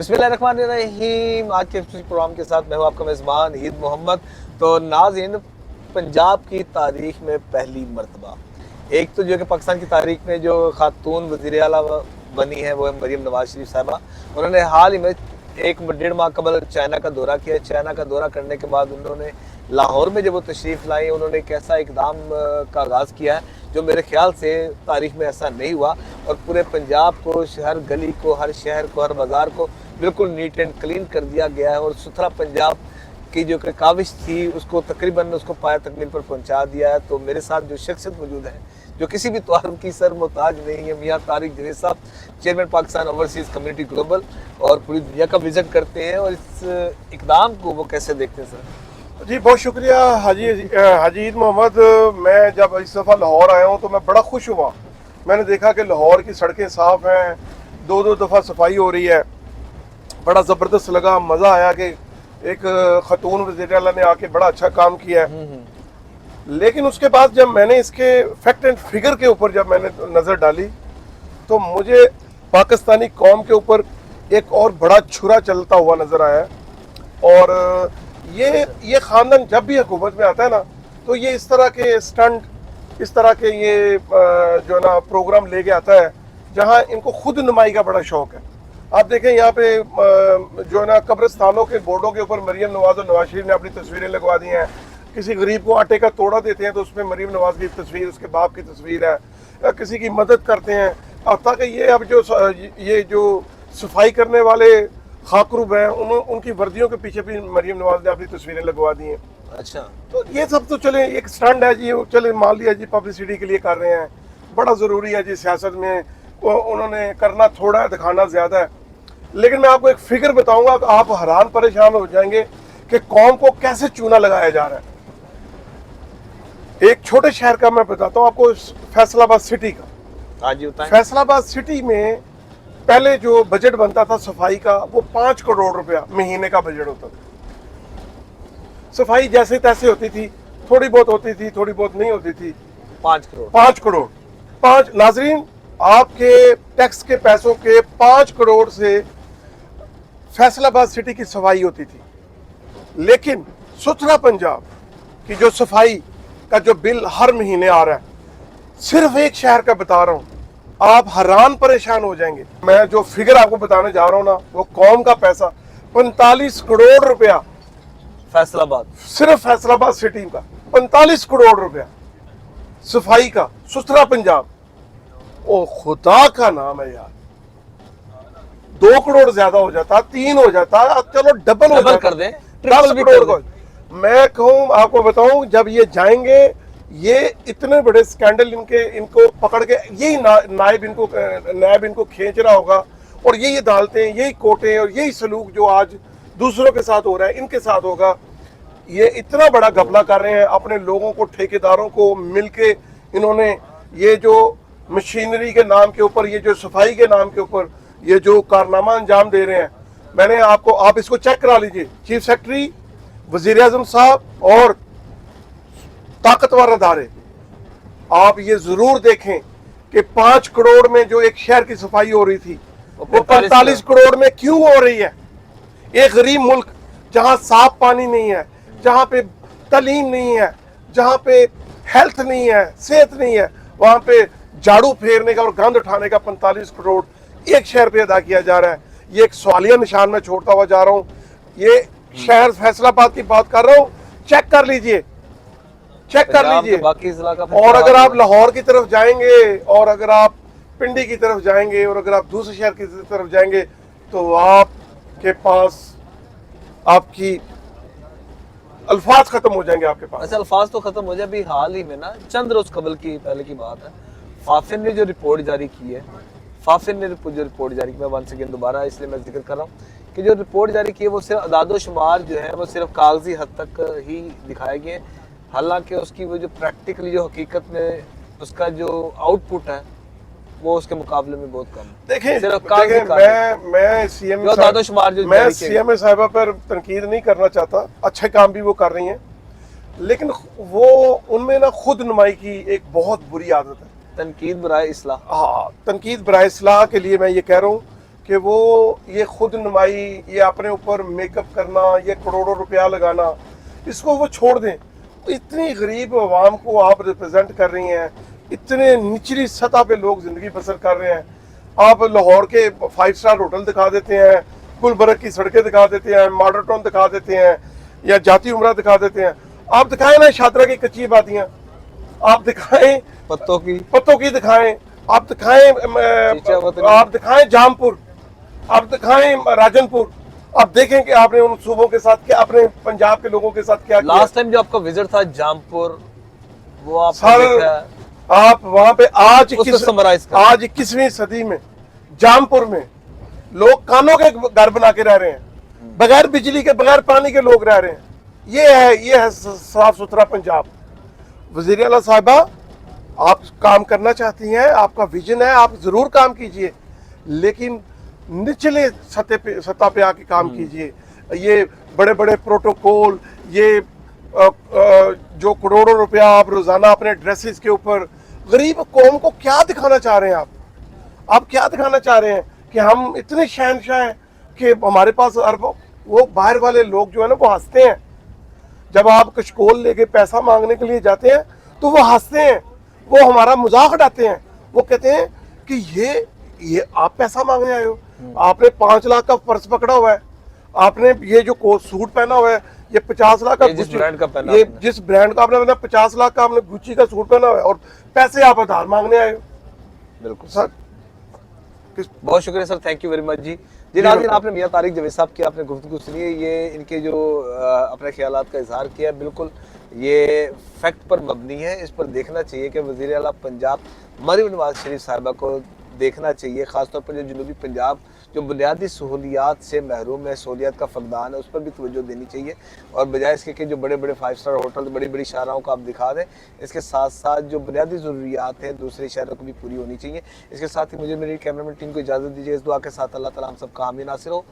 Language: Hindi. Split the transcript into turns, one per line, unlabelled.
बिस्मिल्लाहिर्रहमानिर्रहीम। आज के प्रोग्राम के साथ मैं हूं आपका मेज़बान ईद मोहम्मद। तो नाज़रीन, पंजाब की तारीख में पहली मरतबा एक तो जो कि पाकिस्तान की तारीख में जो खातून वज़ीर आला बनी है वो है मरीम नवाज शरीफ साहबा। उन्होंने हाल ही में एक डेढ़ माह कबल चाइना का दौरा किया। चाइना का दौरा करने के बाद उन्होंने लाहौर में जब वो तशरीफ़ लाई, उन्होंने एक ऐसा इकदाम का आगाज़ किया है जो मेरे ख्याल से तारीख में ऐसा नहीं हुआ, और पूरे पंजाब को, हर गली को, हर शहर को, हर बाज़ार को बिल्कुल नीट एंड क्लीन कर दिया गया है और सुथरा पंजाब की जो कि काविश थी उसको तकरीबन उसको पाया तकमील पर पहुंचा दिया है। तो मेरे साथ जो शख्सियत मौजूद है जो किसी भी तौर की सर मोहताज नहीं है, मियाँ तारिक जवेद साहब, chairman Pakistan overseas community global, और पूरी दुनिया का विजिट करते हैं। और इस इकदाम को वो कैसे देखते हैं सर?
जी बहुत शुक्रिया हाजी ईद मोहम्मद। मैं जब इस दफ़ा लाहौर आया हूँ तो मैं बड़ा खुश हुआ। मैंने देखा कि लाहौर की सड़कें साफ़ हैं, दो दफ़ा सफाई हो रही है, बड़ा ज़बरदस्त लगा, मज़ा आया कि एक खतून वज़ीर आला ने आके बड़ा अच्छा काम किया है। लेकिन उसके बाद जब मैंने इसके फैक्ट एंड फिगर के ऊपर जब मैंने नज़र डाली तो मुझे पाकिस्तानी कौम के ऊपर एक और बड़ा छुरा चलता हुआ नज़र आया। और ये ख़ानदान जब भी हुकूमत में आता है ना तो ये इस तरह के स्टंट, इस तरह के ये जो ना प्रोग्राम लेके आता है जहाँ इनको खुद नुमाई का बड़ा शौक़ है। आप देखें यहाँ पे जो है ना कब्रिस्तानों के बोर्डों के ऊपर मरीम नवाज और नवाज शरीफ ने अपनी तस्वीरें लगवा दी हैं। किसी गरीब को आटे का तोड़ा देते हैं तो उसमें मरीम नवाज की तस्वीर, उसके बाप की तस्वीर है। किसी की मदद करते हैं, अब ताकि ये अब ये जो सफाई करने वाले खाकरूब हैं उनकी वर्दियों के पीछे भी मरीम नवाज ने अपनी तस्वीरें लगवा दी हैं।
अच्छा,
तो ये सब तो चले एक स्टंट है जी, चले मान लिया जी, पब्लिसिटी के लिए कर रहे हैं, बड़ा ज़रूरी है जी। सियासत में उन्होंने करना थोड़ा है, दिखाना ज़्यादा है। लेकिन मैं आपको एक फिगर बताऊंगा, आप हैरान परेशान हो जाएंगे कि कौम को कैसे चूना लगाया जा रहा है। एक छोटे शहर का मैं बताता हूँ आपको, फैसलाबाद सिटी का।
हाँ जी, बताएं।
फैसलाबाद सिटी में पहले जो बजट बनता था सफाई का वो 5 करोड़ रुपया महीने का बजट होता था। सफाई जैसे तैसे होती थी, थोड़ी बहुत होती थी, थोड़ी बहुत नहीं होती थी।
5 करोड़
5 करोड़ 5 नाजरीन, आपके टैक्स के पैसों के 5 करोड़ से फैसलाबाद सिटी की सफाई होती थी। लेकिन सुथरा पंजाब की जो सफाई का जो बिल हर महीने आ रहा है, सिर्फ एक शहर का बता रहा हूं, आप हैरान परेशान हो जाएंगे। मैं जो फिगर आपको बताने जा रहा हूं ना, वो कौम का पैसा 45 करोड़ रुपया,
फैसलाबाद, सिर्फ
फैसलाबाद सिटी का 45 करोड़ रुपया सफाई का, सुथरा पंजाब। ओ खुदा का नाम है यार, 2 करोड़ ज्यादा हो जाता, 3 हो जाता, चलो डबल हो जाता,
कर दें,
10 करोड़ को। मैं कहूँ आपको बताऊं, जब ये जाएंगे, ये इतने बड़े स्कैंडल इनको पकड़ के यही नायब इनको खींच रहा होगा, और यही अदालतें, यही कोर्टें और यही सलूक जो आज दूसरों के साथ हो रहा है इनके साथ होगा। ये इतना बड़ा घपला कर रहे हैं, अपने लोगों को, ठेकेदारों को मिलके इन्होंने ये जो मशीनरी के नाम के ऊपर, ये जो सफाई के नाम के ऊपर ये जो कारनामा अंजाम दे रहे हैं। मैंने आपको, आप इसको चेक करा लीजिए, चीफ सेक्रेटरी, वजीर आजम साहब और ताकतवर अदारे, आप ये जरूर देखें कि 5 करोड़ में जो एक शहर की सफाई हो रही थी वो 45 करोड़ में क्यों हो रही है। एक गरीब मुल्क जहां साफ पानी नहीं है, जहां पे तालीम नहीं है, जहां पे हेल्थ नहीं है, सेहत नहीं है, वहां पे झाड़ू फेरने का और गंद उठाने का 45 करोड़ एक शहर पे अदा किया जा रहा है। ये एक सवालिया निशान में छोड़ता हुआ जा रहा हूँ। ये शहर फैसलाबाद की बात कर रहा हूँ, चेक कर लीजिए, चेक कर लीजिए। और अगर आप लाहौर की तरफ जाएंगे, और अगर आप पिंडी की तरफ जाएंगे, और अगर आप दूसरे शहर की तरफ जाएंगे, तो आपके पास आपकी अल्फाज खत्म हो जाएंगे आपके पास।
अच्छा, अल्फाज तो खत्म हो जाए। अभी हाल ही में ना, चंद रोज कबल की पहले की बात है, फाफिन ने जो रिपोर्ट जारी की है, फाफिन ने जो रिपोर्ट जारी की, मैं वंस अगेन दोबारा इसलिए मैं जिक्र कर रहा हूँ कि जो रिपोर्ट जारी की है वो सिर्फ अदादो शुमार जो है वो सिर्फ कागजी हद तक ही दिखाए गए, हालांकि उसकी वो जो प्रैक्टिकली जो हकीकत में उसका जो आउटपुट है वो उसके मुकाबले में बहुत कम है।
देखें, मैं सीएमए साहिबा पर तनकीद नहीं करना चाहता, अच्छे काम भी वो कर रही हैं, लेकिन वो उनमें ना खुद नुमाई की एक बहुत बुरी आदत है,
तनकीद बराए इस्लाह।
हाँ, तनकीद बराए इस्लाह के लिए मैं ये कह रहा हूँ कि वो ये खुद नुमाई, ये अपने ऊपर मेकअप करना, ये करोड़ों रुपया लगाना, इसको वो छोड़ दें। इतनी गरीब आवाम को आप रिप्रेजेंट कर रही हैं, इतने निचली सतह पे लोग ज़िंदगी बसर कर रहे हैं। आप लाहौर के 5 स्टार होटल दिखा देते हैं, गुलबर्ग की सड़कें दिखा देते हैं, मॉडल टाउन दिखा देते हैं, या जाती उमरा दिखा देते हैं। आप दिखाएं ना शादरा की कच्ची आबादियाँ, आप दिखाएं पत्तों की दिखाएं, आप दिखाएं आप दिखाएं जामपुर, आप दिखाएं राजनपुर, आप देखें कि आपने उन सूबों के साथ क्या, अपने पंजाब के लोगों के साथ क्या किया।
लास्ट टाइम जो आपका विजिट था जामपुर, वो आप
सर आप वहां पे आज 21वीं सदी में जामपुर में लोग कानों के घर बना के रह रहे हैं, बगैर बिजली के, बगैर पानी के लोग रह रहे हैं। ये है साफ सुथरा पंजाब। वज़ीर आला साहिबा, आप काम करना चाहती हैं, आपका विजन है, आप जरूर काम कीजिए, लेकिन निचले सतह पे आके काम कीजिए। ये बड़े बड़े प्रोटोकॉल, ये जो करोड़ों रुपया आप रोजाना अपने ड्रेसेस के ऊपर, गरीब कौम को क्या दिखाना चाह रहे हैं आप क्या दिखाना चाह रहे हैं कि हम इतने शहनशाह हैं कि हमारे पास अरबों। वो बाहर वाले लोग जो है ना, वो हंसते हैं जब आप कशकोल लेके पैसा मांगने के लिए जाते हैं, तो वो हंसते हैं, वो हमारा मजाक उड़ाते हैं। वो कहते हैं कि ये आप पैसा मांगने आए हो, आपने 5 लाख का पर्स पकड़ा हुआ है, आपने ये जो सूट पहना हुआ है, ये 50 लाख का,
जिस ब्रांड का पहना,
ये जिस ब्रांड का आपने 50 लाख का आपने गुच्ची का सूट पहना हुआ है, और पैसे आप आधार मांगने आए हो।
बिल्कुल
सर,
बहुत शुक्रिया sir, thank you very much जी नाज़रीन, आपने मियां तारिक जावेद साहब की आपने गुफ्तगू सुनी है, ये इनके जो अपने ख्यालात का इजहार किया, बिल्कुल ये फैक्ट पर मबनी है। इस पर देखना चाहिए कि वज़ीर आला पंजाब मरियम नवाज शरीफ साहिबा को देखना चाहिए, ख़ासतौर पर जो जनूबी पंजाब जो बुनियादी सहूलियात से महरूम है, सहूलियात का फकदान है, उस पर भी तवज्जो देनी चाहिए। और बजाय इसके कि जो बड़े बड़े 5 स्टार होटल, बड़ी बड़ी शाहराहों को आप दिखा दें, इसके साथ साथ जो बुनियादी ज़रूरियात हैं दूसरे शहरों को भी पूरी होनी चाहिए। इसके साथ ही मुझे मेरी कैमरामैन टीम को इजाज़त दीजिए, इस दुआ के साथ अल्लाह ताला हम सबका हामी नासिर हो।